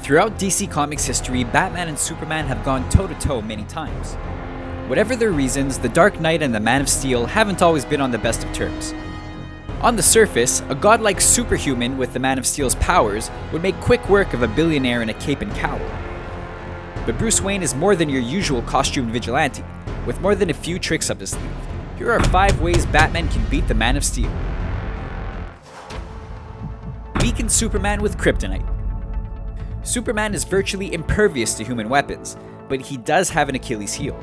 Throughout DC Comics history, Batman and Superman have gone toe-to-toe many times. Whatever their reasons, the Dark Knight and the Man of Steel haven't always been on the best of terms. On the surface, a godlike superhuman with the Man of Steel's powers would make quick work of a billionaire in a cape and cowl. But Bruce Wayne is more than your usual costumed vigilante, with more than a few tricks up his sleeve. Here are 5 ways Batman can beat the Man of Steel. Weaken Superman with Kryptonite. Superman is virtually impervious to human weapons, but he does have an Achilles heel.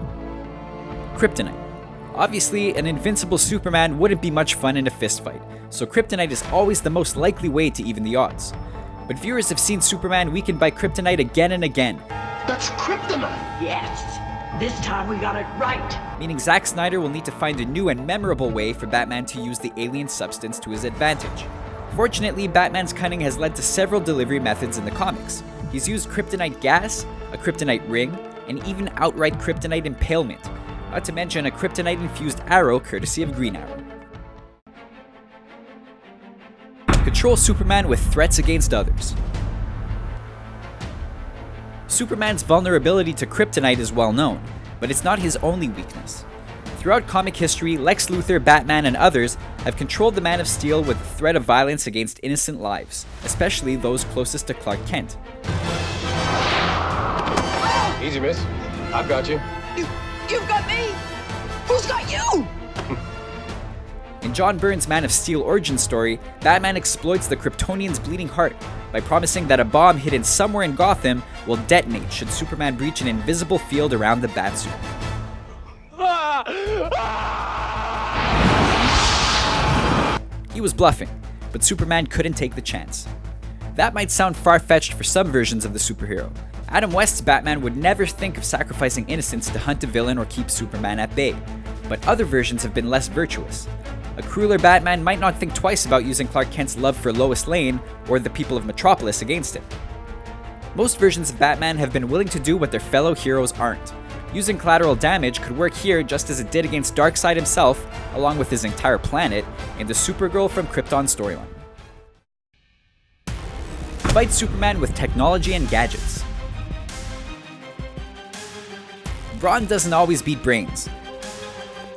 Kryptonite. Obviously, an invincible Superman wouldn't be much fun in a fistfight, so Kryptonite is always the most likely way to even the odds. But viewers have seen Superman weakened by Kryptonite again and again. That's Kryptonite! Yes, this time we got it right. Meaning Zack Snyder will need to find a new and memorable way for Batman to use the alien substance to his advantage. Fortunately, Batman's cunning has led to several delivery methods in the comics. He's used kryptonite gas, a kryptonite ring, and even outright kryptonite impalement, not to mention a kryptonite-infused arrow courtesy of Green Arrow. Control Superman with threats against others. Superman's vulnerability to kryptonite is well known, but it's not his only weakness. Throughout comic history, Lex Luthor, Batman, and others have controlled the Man of Steel with the threat of violence against innocent lives, especially those closest to Clark Kent. Easy, miss. I've got you. You've got me! Who's got you? In John Byrne's Man of Steel origin story, Batman exploits the Kryptonian's bleeding heart by promising that a bomb hidden somewhere in Gotham will detonate should Superman breach an invisible field around the Batsuit. He was bluffing, but Superman couldn't take the chance. That might sound far-fetched for some versions of the superhero. Adam West's Batman would never think of sacrificing innocence to hunt a villain or keep Superman at bay, but other versions have been less virtuous. A crueler Batman might not think twice about using Clark Kent's love for Lois Lane or the people of Metropolis against him. Most versions of Batman have been willing to do what their fellow heroes aren't. Using collateral damage could work here just as it did against Darkseid himself, along with his entire planet, in the Supergirl from Krypton storyline. Fight Superman with technology and gadgets. Brawn doesn't always beat brains.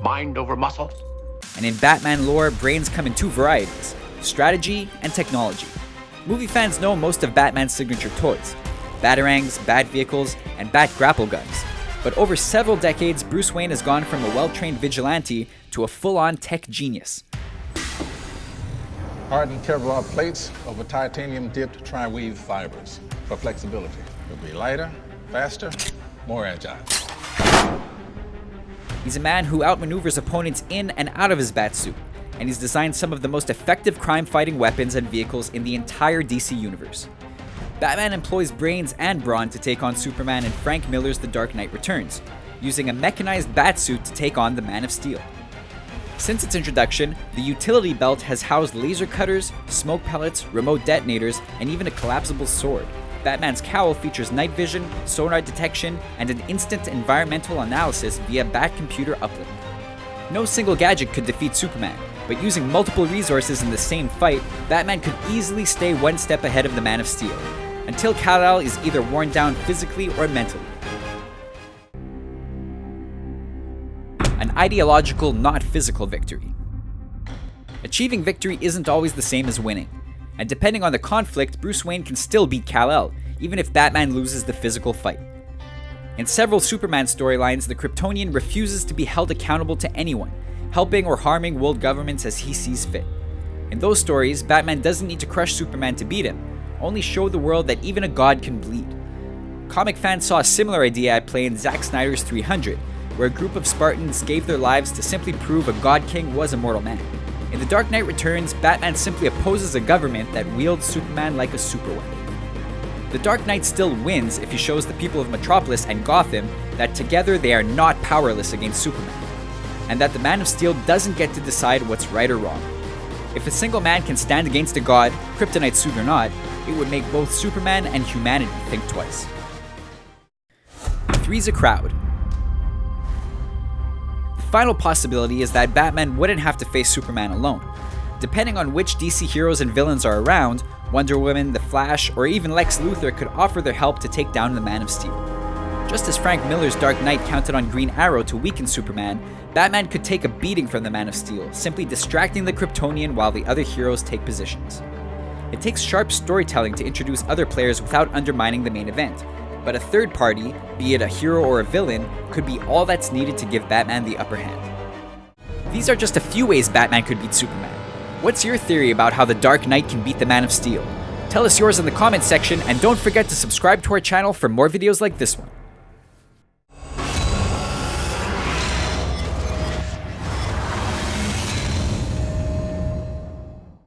Mind over muscle? And in Batman lore, brains come in 2 varieties, strategy and technology. Movie fans know most of Batman's signature toys, Batarangs, Bat vehicles, and Bat grapple guns. But over several decades, Bruce Wayne has gone from a well-trained vigilante to a full-on tech genius. Hardened Kevlar plates over titanium-dipped tri-weave fibers for flexibility. It'll be lighter, faster, more agile. He's a man who outmaneuvers opponents in and out of his Batsuit, and he's designed some of the most effective crime-fighting weapons and vehicles in the entire DC universe. Batman employs brains and brawn to take on Superman in Frank Miller's The Dark Knight Returns, using a mechanized Batsuit to take on the Man of Steel. Since its introduction, the utility belt has housed laser cutters, smoke pellets, remote detonators, and even a collapsible sword. Batman's cowl features night vision, sonar detection, and an instant environmental analysis via Bat computer uplink. No single gadget could defeat Superman, but using multiple resources in the same fight, Batman could easily stay one step ahead of the Man of Steel, until Kal-El is either worn down physically or mentally. An ideological, not physical victory. Achieving victory isn't always the same as winning, and depending on the conflict, Bruce Wayne can still beat Kal-El, even if Batman loses the physical fight. In several Superman storylines, the Kryptonian refuses to be held accountable to anyone, helping or harming world governments as he sees fit. In those stories, Batman doesn't need to crush Superman to beat him, only show the world that even a god can bleed. Comic fans saw a similar idea at play in Zack Snyder's 300, where a group of Spartans gave their lives to simply prove a god king was a mortal man. In The Dark Knight Returns, Batman simply opposes a government that wields Superman like a superweapon. The Dark Knight still wins if he shows the people of Metropolis and Gotham that together they are not powerless against Superman, and that the Man of Steel doesn't get to decide what's right or wrong. If a single man can stand against a god, kryptonite suit or not, it would make both Superman and humanity think twice. Three's a crowd. The final possibility is that Batman wouldn't have to face Superman alone. Depending on which DC heroes and villains are around, Wonder Woman, The Flash, or even Lex Luthor could offer their help to take down the Man of Steel. Just as Frank Miller's Dark Knight counted on Green Arrow to weaken Superman, Batman could take a beating from the Man of Steel, simply distracting the Kryptonian while the other heroes take positions. It takes sharp storytelling to introduce other players without undermining the main event, but a third party, be it a hero or a villain, could be all that's needed to give Batman the upper hand. These are just a few ways Batman could beat Superman. What's your theory about how the Dark Knight can beat the Man of Steel? Tell us yours in the comments section, and don't forget to subscribe to our channel for more videos like this one.